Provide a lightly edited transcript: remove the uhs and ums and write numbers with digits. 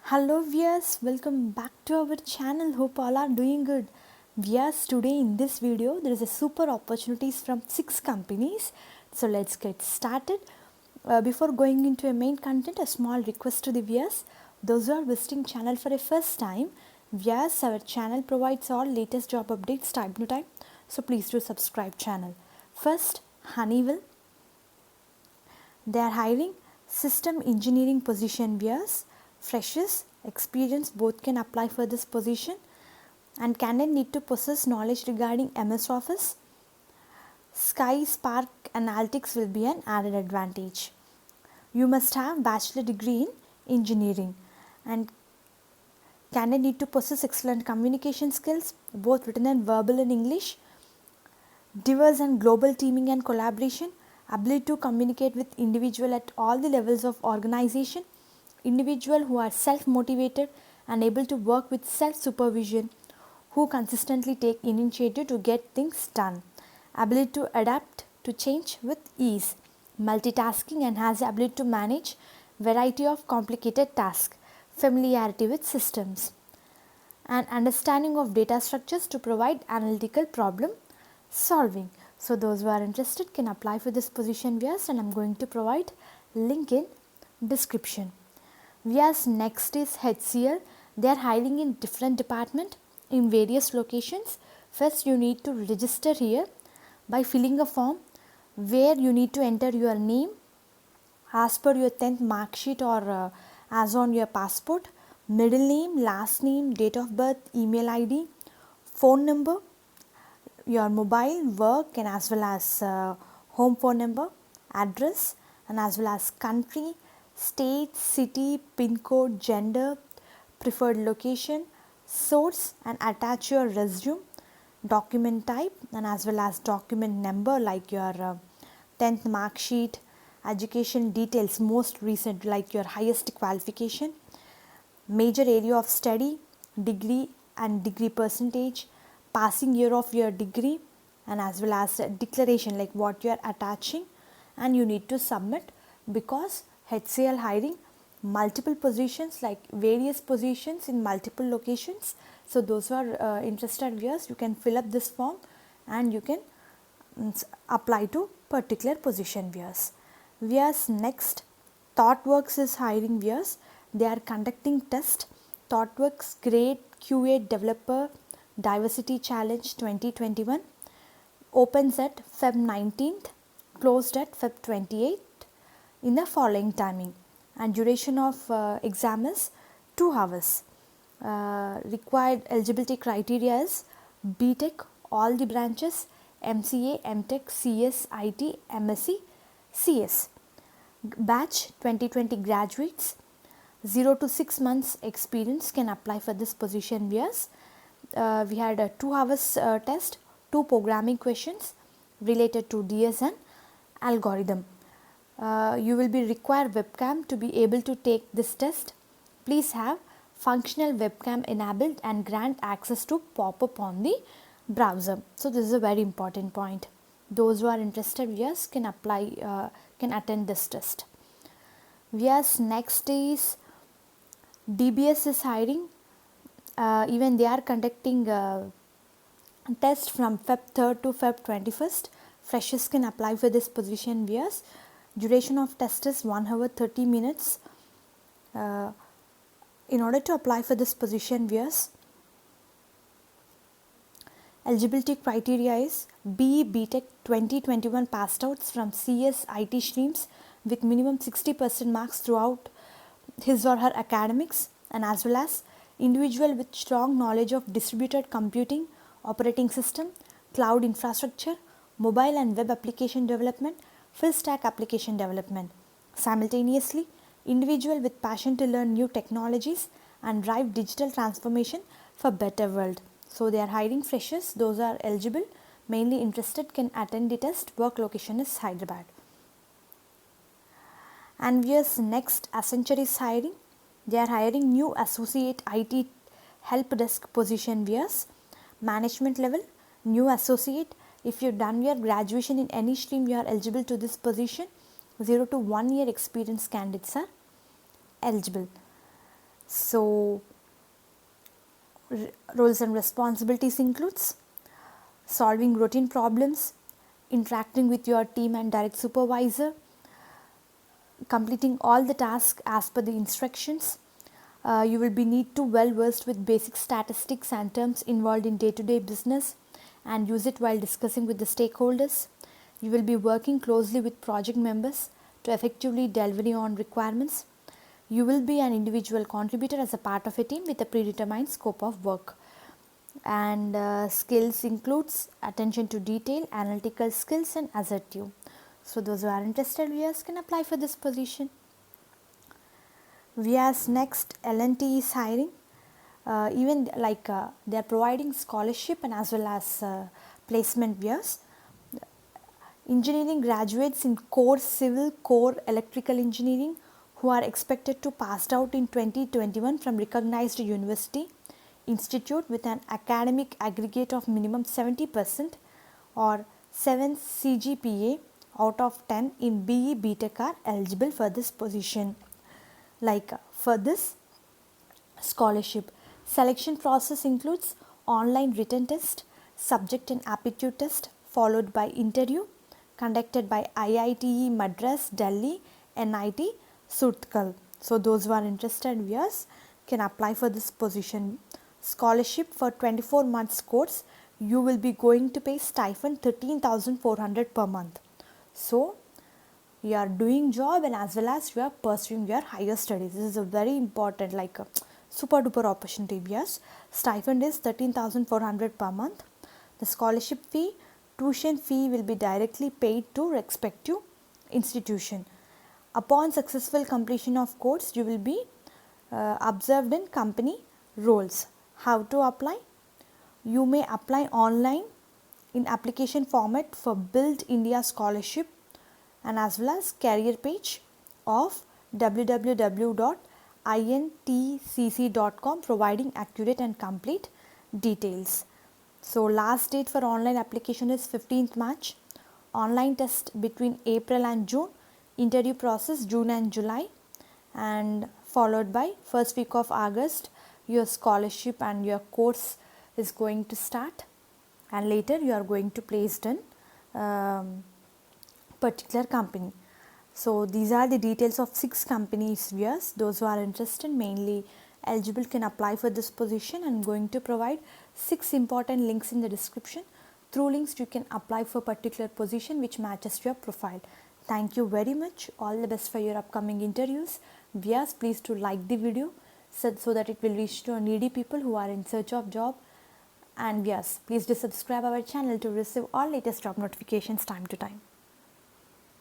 Hello viewers, welcome back to our channel. Hope all are doing good. Viewers, today in this video there is a super opportunities from 6 companies. So let's get started. Before going into a main content, a small request to the viewers. Those who are visiting channel for a first time, viewers, our channel provides all latest job updates time to time. So please do subscribe channel. First, Honeywell. They are hiring system engineering position viewers. Freshers, experience both can apply for this position, and candidate need to possess knowledge regarding MS Office. Sky Spark Analytics will be an added advantage. You must have bachelor degree in engineering, and candidate need to possess excellent communication skills, both written and verbal in English, diverse and global teaming and collaboration, ability to communicate with individual at all the levels of organization, individual who are self-motivated and able to work with self-supervision, who consistently take initiative to get things done, ability to adapt to change with ease, multitasking and has the ability to manage variety of complicated tasks, familiarity with systems, and understanding of data structures to provide analytical problem solving. So those who are interested can apply for this position viewers, and I am going to provide link in description. Viewers, next is HCL. They are hiring in different department in various locations. First you need to register here by filling a form where you need to enter your name as per your 10th mark sheet or as on your passport, middle name, last name, date of birth, email ID, phone number, your mobile, work and as well as home phone number, address and as well as country, state, city, pin code, gender, preferred location, source, and attach your resume, document type and as well as document number like your 10th mark sheet, education details most recent like your highest qualification, major area of study, degree and degree percentage, passing year of your degree and as well as declaration like what you are attaching, and you need to submit because HCL hiring multiple positions like various positions in multiple locations. So those who are interested viewers, you can fill up this form and you can apply to particular position viewers. Viewers, next ThoughtWorks is hiring viewers. They are conducting test ThoughtWorks Grade QA Developer Diversity Challenge 2021 opens at Feb 19th, closed at Feb 28th in the following timing, and duration of exam is 2 hours. Required eligibility criteria is BTech, all the branches, MCA, MTech, CS, IT, MSc, CS. Batch 2020 graduates, 0 to 6 months experience can apply for this position viewers. We had a 2 hours test, 2 programming questions related to DSN algorithm. You will be required webcam to be able to take this test. Please have functional webcam enabled and grant access to pop-up on the browser. So this is a very important point. Those who are interested viewers can apply, can attend this test. Viewers, next is DBS is hiring. Even they are conducting test from Feb 3rd to Feb 21st. Freshers can apply for this position viewers. Duration of test is 1 hour 30 minutes. In order to apply for this position viewers, eligibility criteria is BE BTech 2021 passed outs from CS IT streams with minimum 60% marks throughout his or her academics, and as well as individual with strong knowledge of distributed computing, operating system, cloud infrastructure, mobile and web application development, full stack application development. Simultaneously, individual with passion to learn new technologies and drive digital transformation for better world. So they are hiring freshers. Those are eligible, mainly interested can attend the test. Work location is Hyderabad. And viewers, next Accenture is hiring. They are hiring new associate IT help desk position viewers. Management level, new associate. If you done your graduation in any stream, you are eligible to this position. 0 to 1 year experience candidates are eligible. So roles and responsibilities includes solving routine problems, interacting with your team and direct supervisor, completing all the tasks as per the instructions. You will be need to well versed with basic statistics and terms involved in day-to-day business and use it while discussing with the stakeholders. You will be working closely with project members to effectively deliver on requirements. You will be an individual contributor as a part of a team with a predetermined scope of work. And skills includes attention to detail, analytical skills and assertive. So those who are interested viewers can apply for this position. Vias next L&T is hiring. Even they are providing scholarship and as well as placement vias. Engineering graduates in core civil, core electrical engineering who are expected to passed out in 2021 from recognized university institute with an academic aggregate of minimum 70% or 7 CGPA out of 10 in BE BTech are eligible for this position. For this scholarship, selection process includes online written test, subject and aptitude test followed by interview conducted by IITE Madras, Delhi, NIT, Surthkal. So those who are interested viewers can apply for this position. Scholarship for 24 months course, you will be going to pay stipend 13,400 per month. So you are doing job and as well as you are pursuing your higher studies. This is a very important super duper opportunity. Yes, stipend is 13,400 per month. The scholarship fee, tuition fee will be directly paid to respective institution. Upon successful completion of course, you will be observed in company roles. How to apply? You may apply online in application format for Build India Scholarship and as well as career page of www.intcc.com providing accurate and complete details. So last date for online application is 15th March. Online test between April and June. Interview process June and July, and followed by first week of August your scholarship and your course is going to start, and later you are going to placed in particular company. So these are the details of 6 companies viewers. Those who are interested mainly eligible can apply for this position. I am going to provide 6 important links in the description. Through links you can apply for particular position which matches your profile. Thank you very much. All the best for your upcoming interviews. Viewers, please to like the video so that it will reach to needy people who are in search of job. And viewers, please do subscribe our channel to receive all latest job notifications time to time.